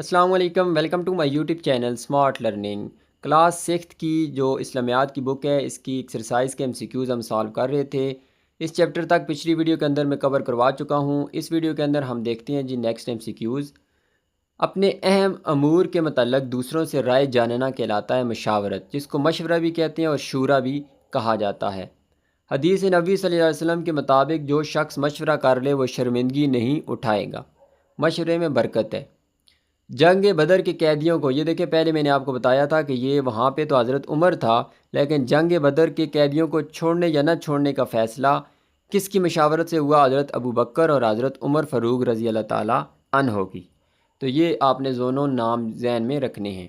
السلام علیکم، welcome to my YouTube channel smart learning. Class six کی جو اسلامیات کی بک ہے، اس کی ایکسرسائز کے MCQs ہم سالو کر رہے تھے۔ اس چیپٹر تک پچھلی ویڈیو کے اندر میں کور کروا چکا ہوں۔ اس ویڈیو کے اندر ہم دیکھتے ہیں جی نیکسٹ MCQs۔ اپنے اہم امور کے متعلق دوسروں سے رائے جاننا کہلاتا ہے مشاورت، جس کو مشورہ بھی کہتے ہیں اور شورا بھی کہا جاتا ہے۔ حدیث نبوی صلی اللہ علیہ وسلم کے مطابق جو شخص مشورہ کر لے وہ شرمندگی نہیں اٹھائے گا۔ مشورے میں برکت ہے۔ جنگ بدر کے قیدیوں کو، یہ دیکھیں پہلے میں نے آپ کو بتایا تھا کہ یہ وہاں پہ تو حضرت عمر تھا، لیکن جنگ بدر کے قیدیوں کو چھوڑنے یا نہ چھوڑنے کا فیصلہ کس کی مشاورت سے ہوا؟ حضرت ابو بکر اور حضرت عمر فاروق رضی اللہ تعالیٰ عنہ کی۔ تو یہ آپ نے دونوں نام ذہن میں رکھنے ہیں۔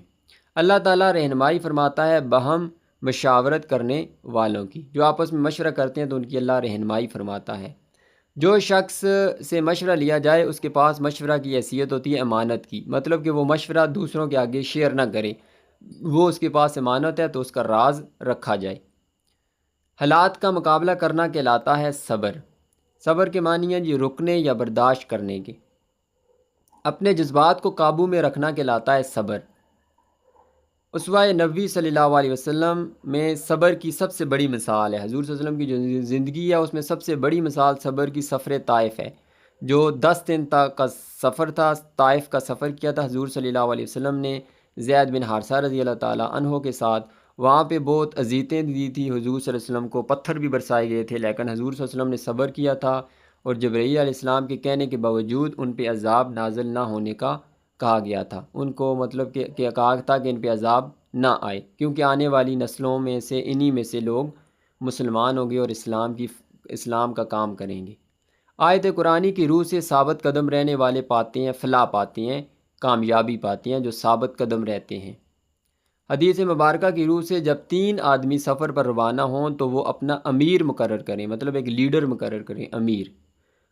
اللہ تعالیٰ رہنمائی فرماتا ہے باہم مشاورت کرنے والوں کی، جو آپس میں مشورہ کرتے ہیں تو ان کی اللہ رہنمائی فرماتا ہے۔ جو شخص سے مشورہ لیا جائے اس کے پاس مشورہ کی حیثیت ہوتی ہے امانت کی، مطلب کہ وہ مشورہ دوسروں کے آگے شیئر نہ کرے، وہ اس کے پاس امانت ہے تو اس کا راز رکھا جائے۔ حالات کا مقابلہ کرنا کہلاتا ہے صبر۔ صبر کے معنی ہے جی رکنے یا برداشت کرنے کے۔ اپنے جذبات کو قابو میں رکھنا کہلاتا ہے صبر۔ اسوہ نبوی صلی اللہ علیہ وسلم میں صبر کی سب سے بڑی مثال ہے۔ حضور صلی اللہ علیہ وسلم کی جو زندگی ہے اس میں سب سے بڑی مثال صبر کی سفر طائف ہے، جو 10 دن تک کا سفر تھا۔ طائف کا سفر کیا تھا حضور صلی اللہ علیہ وسلم نے زید بن حارثہ رضی اللہ تعالیٰ عنہ کے ساتھ۔ وہاں پہ بہت اذیتیں دی تھی حضور صلی اللہ علیہ وسلم کو، پتھر بھی برسائے گئے تھے، لیکن حضور صلی اللہ علیہ وسلم نے صبر کیا تھا، اور جبرائیل علیہ السلام کے کہنے کے باوجود ان پہ عذاب نازل نہ ہونے کا کہا گیا تھا۔ ان کو مطلب کہ کہا تھا کہ ان پہ عذاب نہ آئے، کیونکہ آنے والی نسلوں میں سے انہی میں سے لوگ مسلمان ہوں گے اور اسلام کا کام کریں گے۔ آیت قرآنی کی روح سے ثابت قدم رہنے والے پاتے ہیں فلاح پاتے ہیں، کامیابی پاتے ہیں جو ثابت قدم رہتے ہیں۔ حدیث مبارکہ کی روح سے جب 3 آدمی سفر پر روانہ ہوں تو وہ اپنا امیر مقرر کریں، مطلب ایک لیڈر مقرر کریں، امیر۔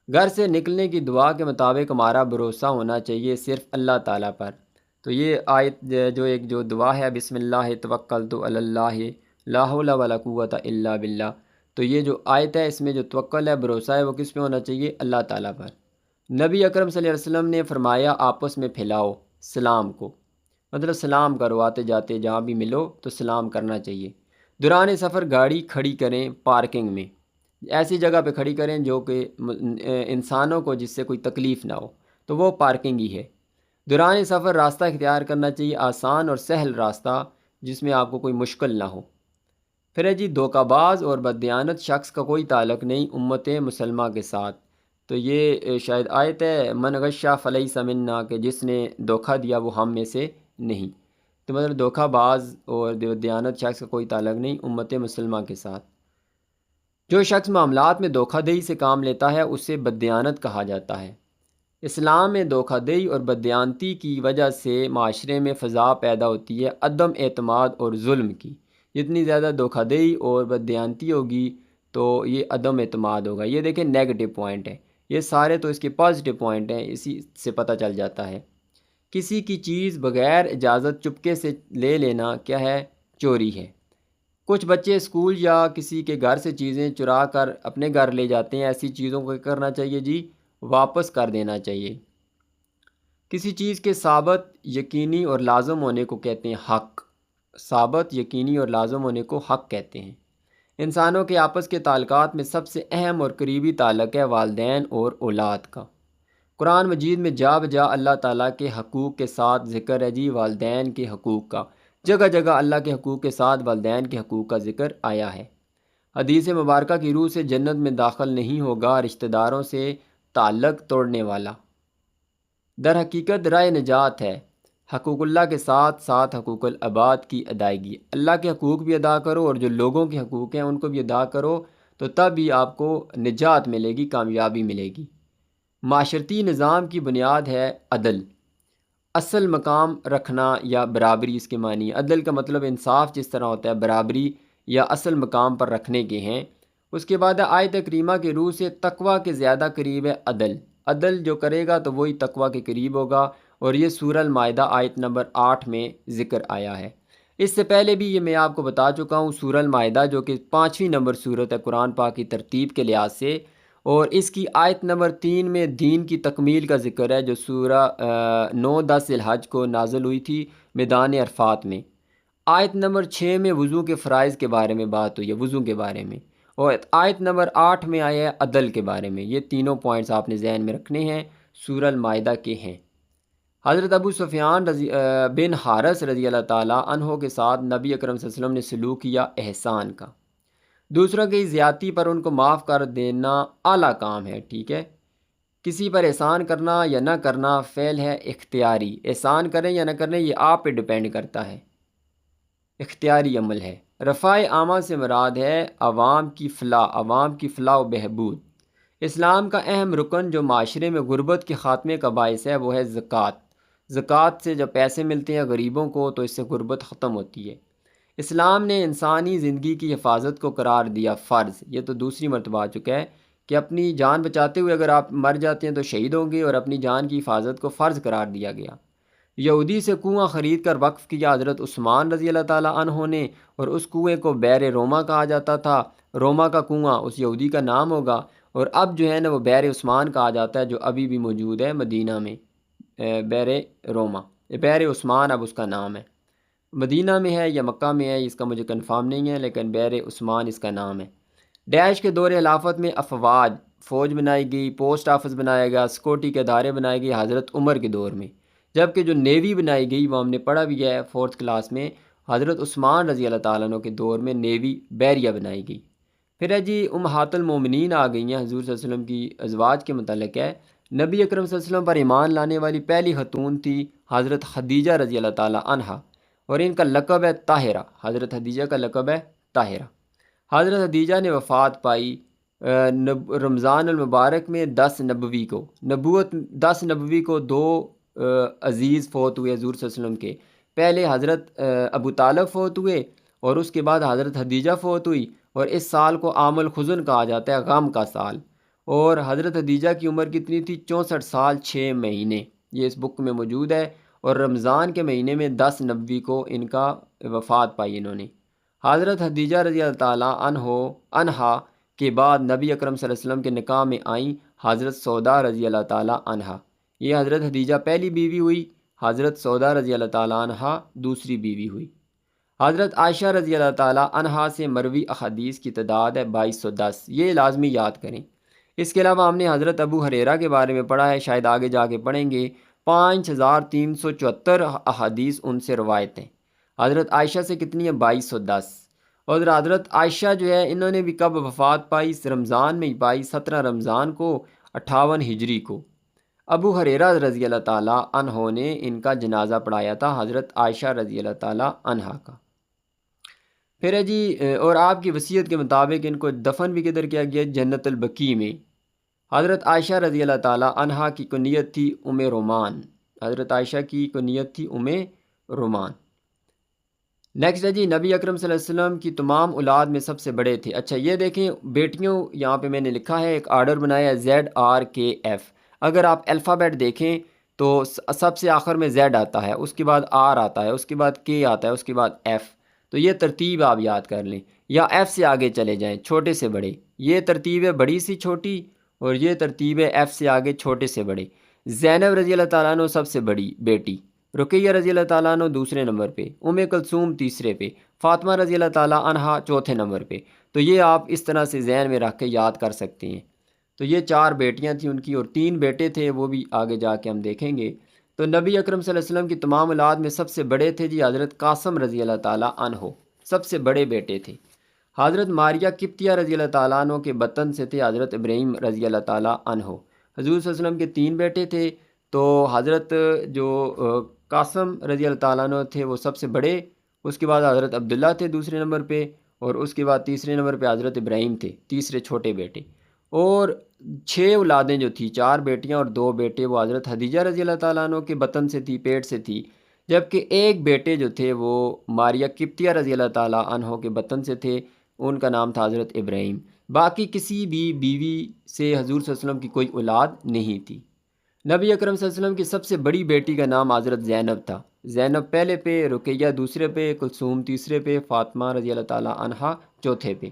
گھر سے نکلنے کی دعا کے مطابق ہمارا بھروسہ ہونا چاہیے صرف اللہ تعالیٰ پر۔ تو یہ آیت جو دعا ہے، بسم اللہ توکلت علی اللہ لا حول ولا قوۃ الا باللہ، تو یہ جو آیت ہے اس میں جو توکل ہے، بھروسہ ہے، وہ کس پہ ہونا چاہیے؟ اللہ تعالیٰ پر۔ نبی اکرم صلی اللہ علیہ وسلم نے فرمایا آپس میں پھیلاؤ سلام کو، مطلب سلام کرو، آتے جاتے جہاں بھی ملو تو سلام کرنا چاہیے۔ دوران سفر گاڑی کھڑی کریں پارکنگ میں، ایسی جگہ پہ کھڑی کریں جو کہ انسانوں کو جس سے کوئی تکلیف نہ ہو، تو وہ پارکنگ ہی ہے۔ دوران سفر راستہ اختیار کرنا چاہیے آسان اور سہل راستہ، جس میں آپ کو کوئی مشکل نہ ہو۔ پھر ہے جی دھوکہ باز اور بددیانت شخص کا کوئی تعلق نہیں امت مسلمہ کے ساتھ۔ تو یہ شاید آیت ہے من غشا فلیس منا، کہ جس نے دھوکہ دیا وہ ہم میں سے نہیں۔ تو مطلب دھوکہ باز اور بددیانت شخص کا کوئی تعلق نہیں امت مسلمہ کے ساتھ۔ جو شخص معاملات میں دھوکہ دہی سے کام لیتا ہے اسے بددیانت کہا جاتا ہے۔ اسلام میں دھوکہ دہی اور بددیانتی کی وجہ سے معاشرے میں فضا پیدا ہوتی ہے عدم اعتماد اور ظلم کی۔ جتنی زیادہ دھوکہ دہی اور بددیانتی ہوگی تو یہ عدم اعتماد ہوگا۔ یہ دیکھیں نیگیٹو پوائنٹ ہے، یہ سارے تو اس کے پازیٹیو پوائنٹ ہیں، اسی سے پتہ چل جاتا ہے۔ کسی کی چیز بغیر اجازت چپکے سے لے لینا کیا ہے؟ چوری ہے۔ کچھ بچے اسکول یا کسی کے گھر سے چیزیں چرا کر اپنے گھر لے جاتے ہیں، ایسی چیزوں کو کرنا چاہیے جی واپس کر دینا چاہیے۔ کسی چیز کے ثابت، یقینی اور لازم ہونے کو کہتے ہیں حق۔ ثابت، یقینی اور لازم ہونے کو حق کہتے ہیں۔ انسانوں کے آپس کے تعلقات میں سب سے اہم اور قریبی تعلق ہے والدین اور اولاد کا۔ قرآن مجید میں جا بجا اللہ تعالیٰ کے حقوق کے ساتھ ذکر ہے جی والدین کے حقوق کا، جگہ جگہ اللہ کے حقوق کے ساتھ والدین کے حقوق کا ذکر آیا ہے۔ حدیث مبارکہ کی روح سے جنت میں داخل نہیں ہوگا رشتہ داروں سے تعلق توڑنے والا۔ در حقیقت راہ نجات ہے حقوق اللہ کے ساتھ ساتھ حقوق العباد کی ادائیگی۔ اللہ کے حقوق بھی ادا کرو اور جو لوگوں کے حقوق ہیں ان کو بھی ادا کرو، تو تب ہی آپ کو نجات ملے گی، کامیابی ملے گی۔ معاشرتی نظام کی بنیاد ہے عدل، اصل مقام رکھنا یا برابری اس کے معنی ہے۔ عدل کا مطلب انصاف جس طرح ہوتا ہے، برابری یا اصل مقام پر رکھنے کے ہیں۔ اس کے بعد آیت کریمہ کے روح سے تقوی کے زیادہ قریب ہے عدل۔ عدل جو کرے گا تو وہی تقوی کے قریب ہوگا، اور یہ سورہ المائدہ آیت نمبر 8 میں ذکر آیا ہے۔ اس سے پہلے بھی یہ میں آپ کو بتا چکا ہوں، سورہ المائدہ جو کہ 5ویں نمبر سورت ہے قرآن پاک کی ترتیب کے لحاظ سے، اور اس کی آیت نمبر 3 میں دین کی تکمیل کا ذکر ہے جو سورہ 9-10 ذی الحج کو نازل ہوئی تھی میدان عرفات میں۔ آیت نمبر 6 میں وضو کے فرائض کے بارے میں بات ہوئی ہے، وضو کے بارے میں، اور آیت نمبر 8 میں آیا ہے عدل کے بارے میں۔ یہ تینوں پوائنٹس آپ نے ذہن میں رکھنے ہیں، سورہ المائدہ کے ہیں۔ حضرت ابو سفیان بن حارث رضی اللہ تعالیٰ عنہ کے ساتھ نبی اکرم صلی اللہ علیہ وسلم نے سلوک کیا احسان کا۔ دوسروں کی زیادتی پر ان کو معاف کر دینا اعلیٰ کام ہے، ٹھیک ہے۔ کسی پر احسان کرنا یا نہ کرنا فعل ہے اختیاری، احسان کریں یا نہ کریں یہ آپ پہ ڈیپینڈ کرتا ہے، اختیاری عمل ہے۔ رفع عامہ سے مراد ہے عوام کی فلاح و بہبود۔ اسلام کا اہم رکن جو معاشرے میں غربت کے خاتمے کا باعث ہے وہ ہے زکوٰۃ۔ زکوٰۃ سے جب پیسے ملتے ہیں غریبوں کو تو اس سے غربت ختم ہوتی ہے۔ اسلام نے انسانی زندگی کی حفاظت کو قرار دیا فرض، یہ تو دوسری مرتبہ آ چکا ہے کہ اپنی جان بچاتے ہوئے اگر آپ مر جاتے ہیں تو شہید ہوں گے، اور اپنی جان کی حفاظت کو فرض قرار دیا گیا۔ یہودی سے کنواں خرید کر وقف کیا حضرت عثمان رضی اللہ تعالیٰ عنہ نے، اور اس کنویں کو بئر روما کہا جاتا تھا۔ روما کا کنواں اس یہودی کا نام ہوگا، اور اب جو ہے نا وہ بئر عثمان کہا جاتا ہے، جو ابھی بھی موجود ہے مدینہ میں، بئر روما، بئر عثمان اب اس کا نام ہے۔ مدینہ میں ہے یا مکہ میں ہے اس کا مجھے کنفرم نہیں ہے، لیکن بئر عثمان اس کا نام ہے۔ ڈیش کے دور خلافت میں افواج، فوج بنائی گئی، پوسٹ آفس بنایا گیا، سیکورٹی کے ادارے بنائے گئے حضرت عمر کے دور میں، جبکہ جو نیوی بنائی گئی وہ ہم نے پڑھا بھی ہے 4th کلاس میں، حضرت عثمان رضی اللہ تعالیٰ عنہ کے دور میں نیوی بحریہ بنائی گئی۔ پھر ہے جی امہات المومنین آ گئی ہیں، حضور صلی اللہ علیہ وسلم کی ازواج کے متعلق ہے۔ نبی اکرم صلی اللہ علیہ وسلم پر ایمان لانے والی پہلی خاتون تھی حضرت خدیجہ رضی اللہ تعالیٰ عنہا، اور ان کا لقب ہے طاہرہ، حضرت خدیجہ کا لقب ہے طاہرہ۔ حضرت خدیجہ نے وفات پائی رمضان المبارک میں 10 نبوی کو، 10 نبوی کو 2 عزیز فوت ہوئے حضور صلی اللہ علیہ وسلم کے۔ پہلے حضرت ابو طالب فوت ہوئے، اور اس کے بعد حضرت خدیجہ فوت ہوئی، اور اس سال کو عام الحزن کہا جاتا ہے، غم کا سال۔ اور حضرت خدیجہ کی عمر کتنی تھی؟ 64 سال 6 مہینے، یہ اس بک میں موجود ہے۔ اور رمضان کے مہینے میں 10 نبوی کو ان کا وفات پائی انہوں نے۔ حضرت خدیجہ رضی اللہ تعالیٰ عنہا کے بعد نبی اکرم صلی اللہ علیہ وسلم کے نکاح میں آئیں حضرت سودا رضی اللہ تعالیٰ عنہا۔ یہ حضرت خدیجہ پہلی بیوی ہوئی، حضرت سودا رضی اللہ تعالیٰ عنہا دوسری بیوی ہوئی۔ حضرت عائشہ رضی اللہ تعالیٰ عنہا سے مروی احادیث کی تعداد ہے 2210، یہ لازمی یاد کریں۔ اس کے علاوہ ہم نے حضرت ابو ہریرہ کے بارے میں پڑھا ہے، شاید آگے جا کے پڑھیں گے۔ 5374 احادیث ان سے روایت ہیں۔ حضرت عائشہ سے کتنی ہے؟ 2210۔ اور حضرت عائشہ جو ہے انہوں نے بھی کب وفات پائی؟ رمضان میں ہی پائی، 17 رمضان کو 58 ہجری کو۔ ابو ہریرہ رضی اللہ تعالیٰ عنہ نے ان کا جنازہ پڑھایا تھا، حضرت عائشہ رضی اللہ تعالیٰ عنہا کا۔ پھر ہے جی اور آپ کی وصیت کے مطابق ان کو دفن بھی کدھر کیا گیا؟ جنت البقیع میں۔ حضرت عائشہ رضی اللہ تعالیٰ عنہا کی کنیت تھی رومان، حضرت عائشہ کی کنیت تھی رومان۔ نیکسٹ ہے جی نبی اکرم صلی اللہ علیہ وسلم کی تمام اولاد میں سب سے بڑے تھے۔ اچھا یہ دیکھیں بیٹیوں، یہاں پہ میں نے لکھا ہے ایک آرڈر بنایا ہے ZRKF۔ اگر آپ الفابیٹ دیکھیں تو سب سے آخر میں Z آتا ہے، اس کے بعد R آتا ہے، اس کے بعد K آتا ہے، اس کے بعد F۔ تو یہ ترتیب آپ یاد کر لیں، یا F سے آگے چلے جائیں، چھوٹے سے بڑے۔ یہ ترتیب ہے بڑی سی چھوٹی، اور یہ ترتیب ہے F سے آگے چھوٹے سے بڑے۔ زینب رضی اللہ تعالیٰ عنہ سب سے بڑی بیٹی، رقیہ رضی اللہ تعالیٰ عنہ دوسرے نمبر پہ، کلثوم تیسرے پہ، فاطمہ رضی اللہ تعالیٰ عنہا چوتھے نمبر پہ۔ تو یہ آپ اس طرح سے ذہن میں رکھ کے یاد کر سکتے ہیں۔ تو یہ 4 بیٹیاں تھیں ان کی، اور 3 بیٹے تھے، وہ بھی آگے جا کے ہم دیکھیں گے۔ تو نبی اکرم صلی اللہ علیہ وسلم کی تمام اولاد میں سب سے بڑے تھے جی حضرت قاسم رضی اللہ تعالیٰ عنہ، سب سے بڑے بیٹے تھے۔ حضرت ماریہ قبطیہ رضی اللہ تعالیٰ عنہ کے بطن سے تھے حضرت ابراہیم رضی اللہ تعالیٰ عنہ۔ حضور صلی اللہ علیہ وسلم کے 3 بیٹے تھے، تو حضرت جو قاسم رضی اللہ تعالیٰ عنہ تھے وہ سب سے بڑے، اس کے بعد حضرت عبداللہ تھے دوسرے نمبر پہ، اور اس کے بعد تیسرے نمبر پہ حضرت ابراہیم تھے، تیسرے چھوٹے بیٹے۔ اور 6 اولادیں جو تھیں، 4 بیٹیاں اور 2 بیٹے، وہ حضرت خدیجہ رضی اللہ تعالیٰ عنہ کے بطن سے تھی، پیٹ سے تھی، جبکہ ایک بیٹے جو تھے وہ ماریہ قبطیہ رضی اللہ تعالیٰ عنہ کے بطن سے تھے، ان کا نام تھا حضرت ابراہیم۔ باقی کسی بھی بیوی سے حضور صلی اللہ علیہ وسلم کی کوئی اولاد نہیں تھی۔ نبی اکرم صلی اللہ علیہ وسلم کی سب سے بڑی بیٹی کا نام حضرت زینب تھا، زینب پہلے پہ، رقیہ دوسرے پہ، کلثوم تیسرے پہ، فاطمہ رضی اللہ تعالیٰ عنہا چوتھے پہ۔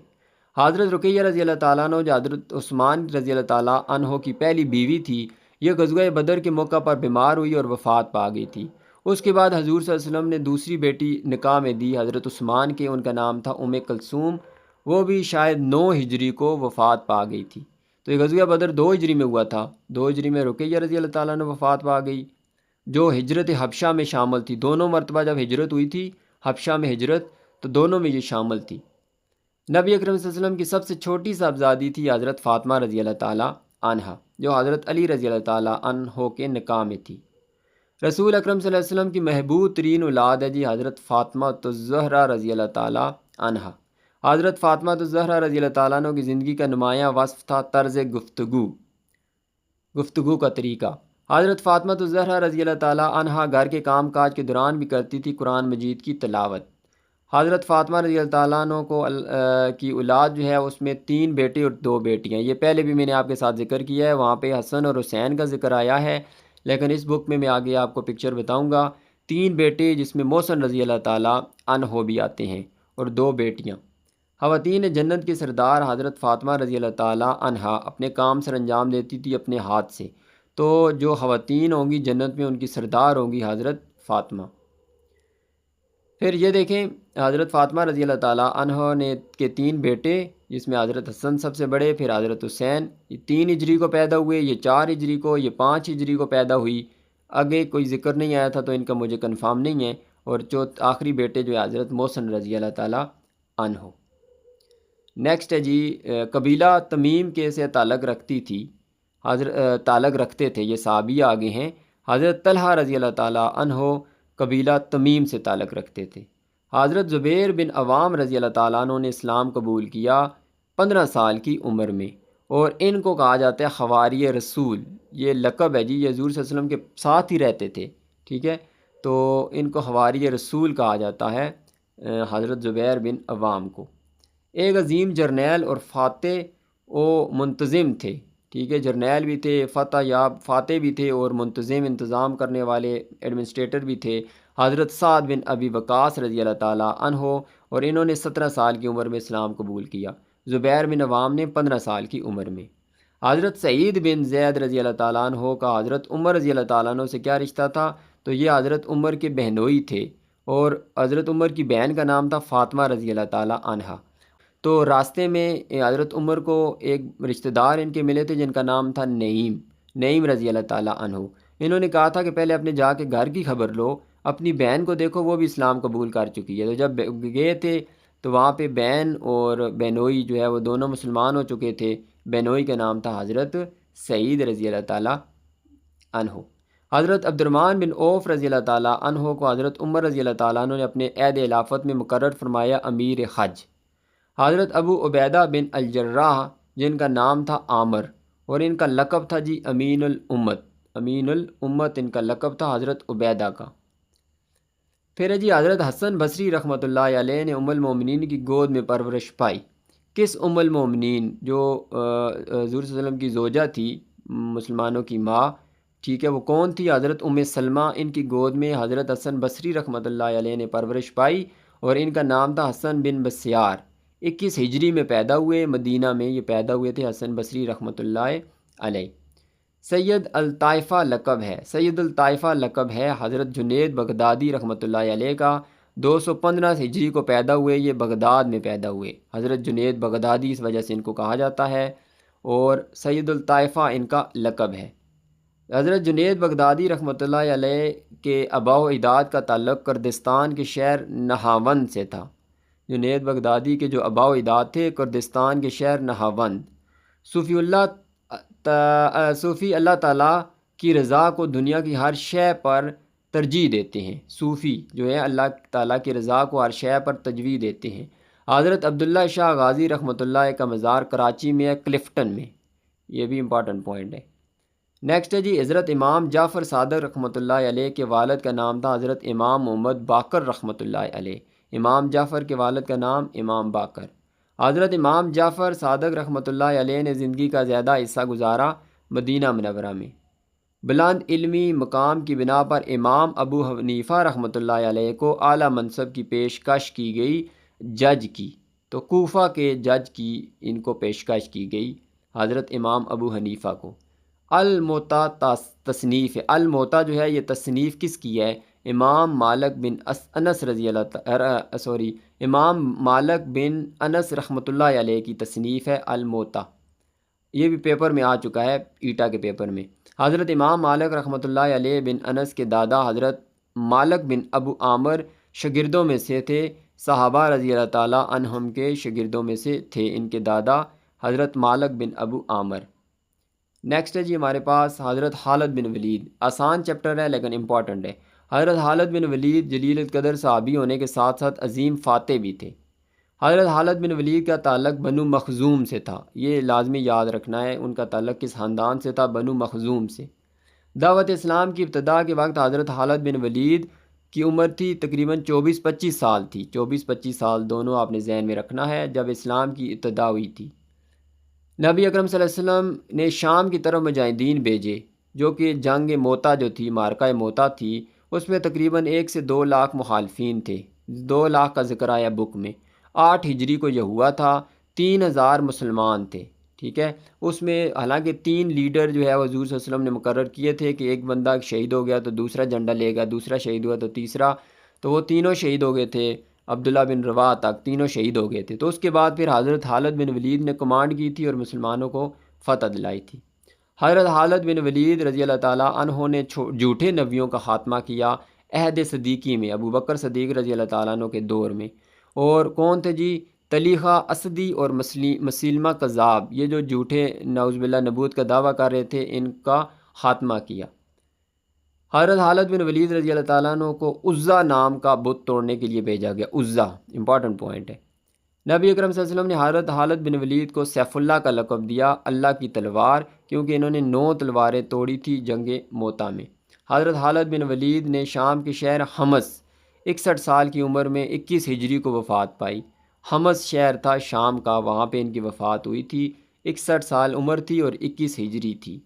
حضرت رقیہ رضی اللہ تعالیٰ عنہ جو حضرت عثمان رضی اللہ تعالیٰ عنہ کی پہلی بیوی تھی، یہ غزوہ بدر کے موقع پر بیمار ہوئی اور وفات پا گئی تھی۔ اس کے بعد حضور صلی اللہ علیہ وسلم نے دوسری بیٹی نکاح میں دی حضرت عثمان کے، ان کا نام تھا کلثوم، وہ بھی شاید 9 ہجری کو وفات پا گئی تھی۔ تو یہ غزوہ بدر 2 ہجری میں ہوا تھا، 2 ہجری میں رقیہ رضی اللہ تعالیٰ عنہ وفات پا گئی، جو ہجرت حبشہ میں شامل تھی۔ دونوں مرتبہ جب ہجرت ہوئی تھی حبشہ میں ہجرت، تو دونوں میں یہ شامل تھی۔ نبی اکرم صلی اللہ علیہ وسلم کی سب سے چھوٹی صاحبزادی تھی حضرت فاطمہ رضی اللہ تعالیٰ عنہا، جو حضرت علی رضی اللہ تعالیٰ عنہ کے نکاح میں تھی۔ رسول اکرم صلی اللہ علیہ وسلم کی محبوب ترین اولاد ہے جی حضرت فاطمہ الزہرا رضی اللہ تعالیٰ عنہا۔ حضرت فاطمہ الزہرا رضی اللہ تعالیٰ عنہ کی زندگی کا نمایاں وصف تھا طرز گفتگو کا طریقہ۔ حضرت فاطمہ الزہرا رضی اللہ تعالیٰ عنہا گھر کے کام کاج کے دوران بھی کرتی تھی قرآن مجید کی تلاوت۔ حضرت فاطمہ رضی اللہ تعالیٰ عنہ کو کی اولاد جو ہے اس میں 3 بیٹے اور 2 بیٹیاں، یہ پہلے بھی میں نے آپ کے ساتھ ذکر کیا ہے، وہاں پہ حسن اور حسین کا ذکر آیا ہے، لیکن اس بک میں آگے آپ کو پکچر بتاؤں گا۔ 3 بیٹے جس میں محسن رضی اللہ تعالیٰ عنہ بھی آتے ہیں، اور 2 بیٹیاں۔ خواتین جنت کے سردار حضرت فاطمہ رضی اللہ تعالیٰ عنہا اپنے کام سر انجام دیتی تھی اپنے ہاتھ سے، تو جو خواتین ہوں گی جنت میں ان کی سردار ہوں گی حضرت فاطمہ۔ پھر یہ دیکھیں حضرت فاطمہ رضی اللہ تعالیٰ عنہ نے کے 3 بیٹے، جس میں حضرت حسن سب سے بڑے، پھر حضرت حسین، یہ 3 ہجری کو پیدا ہوئے، یہ 4 ہجری کو، یہ 5 ہجری کو پیدا ہوئی۔ آگے کوئی ذکر نہیں آیا تھا تو ان کا مجھے کنفرم نہیں ہے۔ اور جو آخری بیٹے جو ہے حضرت محسن رضی اللہ تعالیٰ عنہ۔ نیکسٹ ہے جی، قبیلہ تمیم کے سے تعلق رکھتی تھی، تعلق رکھتے تھے، یہ صحابی آگے ہیں۔ حضرت طلحہ رضی اللہ تعالیٰ عنہ قبیلہ تمیم سے تعلق رکھتے تھے۔ حضرت زبیر بن عوام رضی اللہ تعالیٰ عنہ نے اسلام قبول کیا 15 سال کی عمر میں، اور ان کو کہا جاتا ہے خواریِ رسول، یہ لقب ہے جی، یہ حضور صلی اللہ علیہ وسلم کے ساتھ ہی رہتے تھے، ٹھیک ہے، تو ان کو خواریِ رسول کہا جاتا ہے حضرت زبیر بن عوام کو۔ ایک عظیم جرنیل اور فاتح و منتظم تھے، ٹھیک ہے، جرنیل بھی تھے، فاتح بھی تھے، اور منتظم انتظام کرنے والے ایڈمنسٹریٹر بھی تھے، حضرت سعد بن ابی وقاص رضی اللہ تعالیٰ عنہ، اور انہوں نے 17 سال کی عمر میں اسلام قبول کیا۔ زبیر بن عوام نے 15 سال کی عمر میں۔ حضرت سعید بن زید رضی اللہ تعالیٰ عنہ کا حضرت عمر رضی اللہ تعالیٰ عنہ سے کیا رشتہ تھا؟ تو یہ حضرت عمر کے بہنوئی تھے، اور حضرت عمر کی بہن کا نام تھا فاطمہ رضی اللہ تعالیٰ عنہ۔ تو راستے میں حضرت عمر کو ایک رشتہ دار ان کے ملے تھے جن کا نام تھا نعیم رضی اللہ تعالیٰ عنہ۔ انہوں نے کہا تھا کہ پہلے اپنے جا کے گھر کی خبر لو، اپنی بہن کو دیکھو وہ بھی اسلام قبول کر چکی ہے۔ تو جب گئے تھے تو وہاں پہ بہن اور بہنوئی جو ہے وہ دونوں مسلمان ہو چکے تھے۔ بہنوئی کا نام تھا حضرت سعید رضی اللہ تعالیٰ عنہ۔ حضرت عبد الرحمن بن عوف رضی اللہ تعالیٰ عنہ کو حضرت عمر رضی اللہ تعالیٰ عنہ نے اپنے عہد خلافت میں مقرر فرمایا امیر حج۔ حضرت ابو عبیدہ بن الجراح جن کا نام تھا عامر، اور ان کا لقب تھا جی امین الامت ان کا لقب تھا حضرت عبیدہ کا۔ پھر جی حضرت حسن بصری رحمۃ اللہ علیہ نے ام المومنین کی گود میں پرورش پائی۔ کس ام المومنین؟ جو حضور صلی اللہ علیہ وسلم کی زوجہ تھی، مسلمانوں کی ماں، ٹھیک ہے، وہ کون تھی؟ حضرت ام سلمہ، ان کی گود میں حضرت حسن بصری رحمۃ اللہ علیہ نے پرورش پائی، اور ان کا نام تھا حسن بن بسیار۔ 21 ہجری میں پیدا ہوئے، مدینہ میں یہ پیدا ہوئے تھے حسن بصری رحمۃ اللہ علیہ۔ سید الطائفہ لقب ہے حضرت جنید بغدادی رحمۃ اللہ علیہ کا۔ 215 ہجری کو پیدا ہوئے، یہ بغداد میں پیدا ہوئے، حضرت جنید بغدادی اس وجہ سے ان کو کہا جاتا ہے، اور سید الطائفہ ان کا لقب ہے۔ حضرت جنید بغدادی رحمۃ اللہ علیہ کے آباء و اجداد کا تعلق کردستان کے شہر نہاوند سے تھا۔ جنید بغدادی کے جو آباء و اجداد تھے کردستان کے شہر نہاوند۔ صوفی اللہ تعالیٰ کی رضا کو دنیا کی ہر شے پر ترجیح دیتے ہیں۔ صوفی جو ہے اللہ تعالیٰ کی رضا کو ہر شے پر ترجیح دیتے ہیں۔ حضرت عبداللہ شاہ غازی رحمۃ اللہ کا مزار کراچی میں ہے، کلفٹن میں، یہ بھی امپورٹنٹ پوائنٹ ہے۔ نیکسٹ ہے جی حضرت امام جعفر صادق رحمۃ اللہ علیہ کے والد کا نام تھا حضرت امام محمد باقر رحمۃ اللہ علیہ۔ امام جعفر کے والد کا نام امام باقر۔ حضرت امام جعفر صادق رحمۃ اللہ علیہ نے زندگی کا زیادہ حصہ گزارا مدینہ منورہ میں۔ بلند علمی مقام کی بنا پر امام ابو حنیفہ رحمۃ اللہ علیہ کو اعلیٰ منصب کی پیشکش کی گئی، جج کی، تو کوفہ کے جج کی ان کو پیشکش کی گئی حضرت امام ابو حنیفہ کو۔ الموطا تصنیف ہے، الموطا جو ہے یہ تصنیف کس کی ہے؟ امام مالک بن انس رضی اللہ امام مالک بن انس رحمۃ اللہ علیہ کی تصنیف ہے الموطا۔ یہ بھی پیپر میں آ چکا ہے، ایٹا کے پیپر میں۔ حضرت امام مالک رحمۃ اللہ علیہ بن انس کے دادا حضرت مالک بن ابو عامر شاگردوں میں سے تھے، صحابہ رضی اللہ تعالیٰ عنہم کے شاگردوں میں سے تھے ان کے دادا حضرت مالک بن ابو عامر۔ نیکسٹ ہے جی ہمارے پاس حضرت خالد بن ولید۔ آسان چیپٹر ہے لیکن امپورٹنٹ ہے۔ حضرت خالد بن ولید جلیل القدر صحابی ہونے کے ساتھ ساتھ عظیم فاتح بھی تھے۔ حضرت خالد بن ولید کا تعلق بنو مخزوم سے تھا، یہ لازمی یاد رکھنا ہے، ان کا تعلق کس خاندان سے تھا؟ بنو مخزوم سے۔ دعوت اسلام کی ابتدا کے وقت حضرت خالد بن ولید کی عمر تھی تقریباً 24-25 سال تھی، 24-25 سال دونوں آپ نے ذہن میں رکھنا ہے جب اسلام کی ابتدا ہوئی تھی۔ نبی اکرم صلی اللہ علیہ وسلم نے شام کی طرف مجاہدین بھیجے، جو کہ جنگ موتا جو تھی، مارکہ موتا تھی، اس میں تقریباً 1 سے 2 لاکھ مخالفین تھے، 2 لاکھ کا ذکر آیا بک میں۔ 8 ہجری کو یہ ہوا تھا، 3000 مسلمان تھے، ٹھیک ہے۔ اس میں حالانکہ 3 لیڈر جو ہے وہ حضور صلی اللہ علیہ وسلم نے مقرر کیے تھے کہ ایک بندہ شہید ہو گیا تو دوسرا جھنڈا لے گا، دوسرا شہید ہوا تو تیسرا، تو وہ تینوں شہید ہو گئے تھے، عبداللہ بن رواح تک تینوں شہید ہو گئے تھے۔ تو اس کے بعد پھر حضرت خالد بن ولید نے کمانڈ کی تھی اور مسلمانوں کو فتح دلائی تھی۔ حضرت خالد بن ولید رضی اللہ تعالیٰ عنہ نے جھوٹے نبیوں کا خاتمہ کیا عہد صدیقی میں، ابو بکر صدیق رضی اللہ تعالیٰ عنہ کے دور میں۔ اور کون تھے جی؟ طلیحہ اسدی اور مسیلمہ کذاب، یہ جو جھوٹے نعوذ باللہ نبوت کا دعویٰ کر رہے تھے، ان کا خاتمہ کیا۔ حضرت خالد بن ولید رضی اللہ تعالیٰ عنہ کو عزا نام کا بت توڑنے کے لیے بھیجا گیا۔ عزا امپورٹنٹ پوائنٹ ہے۔ نبی اکرم صلی اللہ علیہ وسلم نے حضرت خالد بن ولید کو سیف اللہ کا لقب دیا، اللہ کی تلوار، کیونکہ انہوں نے 9 تلواریں توڑی تھی جنگ موتا میں۔ حضرت خالد بن ولید نے شام کے شہر حمص 61 سال کی عمر میں 21 ہجری کو وفات پائی۔ حمص شہر تھا شام کا، وہاں پہ ان کی وفات ہوئی تھی، 61 سال عمر تھی اور 21 ہجری تھی۔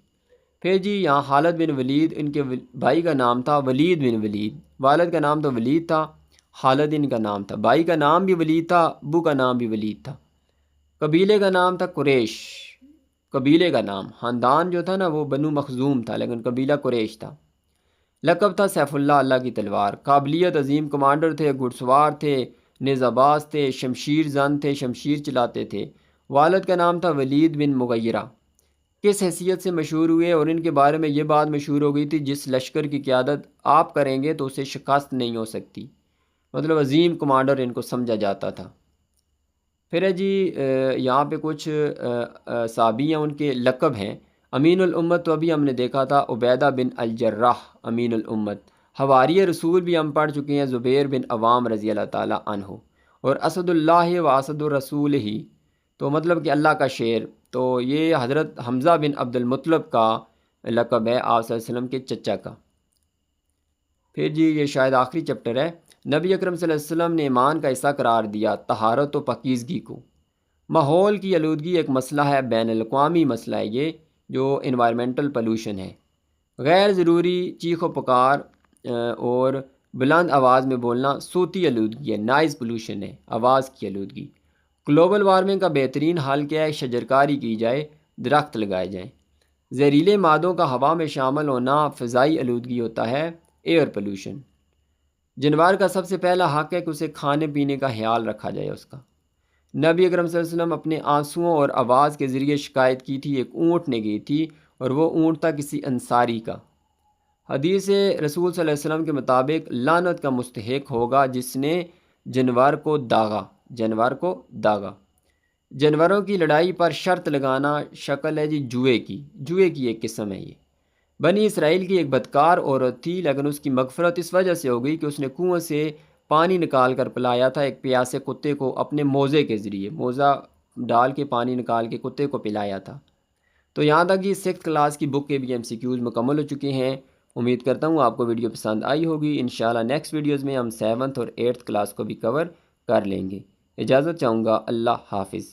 پھر جی یہاں خالد بن ولید، ان کے بھائی کا نام تھا ولید بن ولید، والد کا نام تو ولید تھا، خالد ان کا نام تھا، بھائی کا نام بھی ولید تھا، ابو کا نام بھی ولید تھا۔ قبیلے کا نام تھا قریش، قبیلے کا نام، خاندان جو تھا نا وہ بنو مخزوم تھا لیکن قبیلہ قریش تھا۔ لقب تھا سیف اللہ، اللہ کی تلوار۔ قابلیت عظیم کمانڈر تھے، گھڑ سوار تھے، نیزہ باز تھے، شمشیر زن تھے، شمشیر چلاتے تھے۔ والد کا نام تھا ولید بن مغیرہ۔ کس حیثیت سے مشہور ہوئے؟ اور ان کے بارے میں یہ بات مشہور ہو گئی تھی، جس لشکر کی قیادت آپ کریں گے تو اسے شکست نہیں ہو سکتی، مطلب عظیم کمانڈر ان کو سمجھا جاتا تھا۔ پھر ہے جی یہاں پہ کچھ صحابی ہیں، ان کے لقب ہیں۔ امین الامت تو ابھی ہم نے دیکھا تھا، عبیدہ بن الجراح امین الامت۔ حواری رسول بھی ہم پڑھ چکے ہیں، زبیر بن عوام رضی اللہ تعالیٰ عنہ۔ اور اسد اللہ و اسد الرسول ہی، تو مطلب کہ اللہ کا شیر، تو یہ حضرت حمزہ بن عبد المطلب کا لقب ہے، آپ صلی اللہ علیہ وسلم کے چچا کا۔ پھر جی یہ شاید آخری چیپٹر ہے۔ نبی اکرم صلی اللہ علیہ وسلم نے ایمان کا حصہ قرار دیا طہارت و پاکیزگی کو۔ ماحول کی آلودگی ایک مسئلہ ہے، بین الاقوامی مسئلہ ہے یہ، جو انوائرمنٹل پولوشن ہے۔ غیر ضروری چیخ و پکار اور بلند آواز میں بولنا صوتی آلودگی ہے، نائز پولوشن ہے، آواز کی آلودگی۔ گلوبل وارمنگ کا بہترین حل کیا ہے؟ شجرکاری کی جائے، درخت لگائے جائیں۔ زہریلے مادوں کا ہوا میں شامل ہونا فضائی آلودگی ہوتا ہے، ایئر پولوشن۔ جانور کا سب سے پہلا حق ہے کہ اسے کھانے پینے کا خیال رکھا جائے اس کا۔ نبی اکرم صلی اللہ علیہ وسلم اپنے آنسوؤں اور آواز کے ذریعے شکایت کی تھی، ایک اونٹ نے کی تھی، اور وہ اونٹ تھا کسی انصاری کا۔ حدیث رسول صلی اللہ علیہ وسلم کے مطابق لعنت کا مستحق ہوگا جس نے جانور کو داغا، جانور کو داغا۔ جانوروں کی لڑائی پر شرط لگانا شکل ہے جی جوئے کی ایک قسم ہے یہ۔ بنی اسرائیل کی ایک بدکار عورت تھی، لیکن اس کی مغفرت اس وجہ سے ہو گئی کہ اس نے کنویں سے پانی نکال کر پلایا تھا ایک پیاسے کتے کو، اپنے موزے کے ذریعے، موزہ ڈال کے پانی نکال کے کتے کو پلایا تھا۔ تو یہاں تک یہ 6th کلاس کی بک کے بھی MCQs مکمل ہو چکے ہیں۔ امید کرتا ہوں آپ کو ویڈیو پسند آئی ہوگی۔ انشاءاللہ نیکسٹ ویڈیوز میں ہم 7th اور 8th کلاس کو بھی کور کر لیں گے۔ اجازت چاہوں گا، اللہ حافظ۔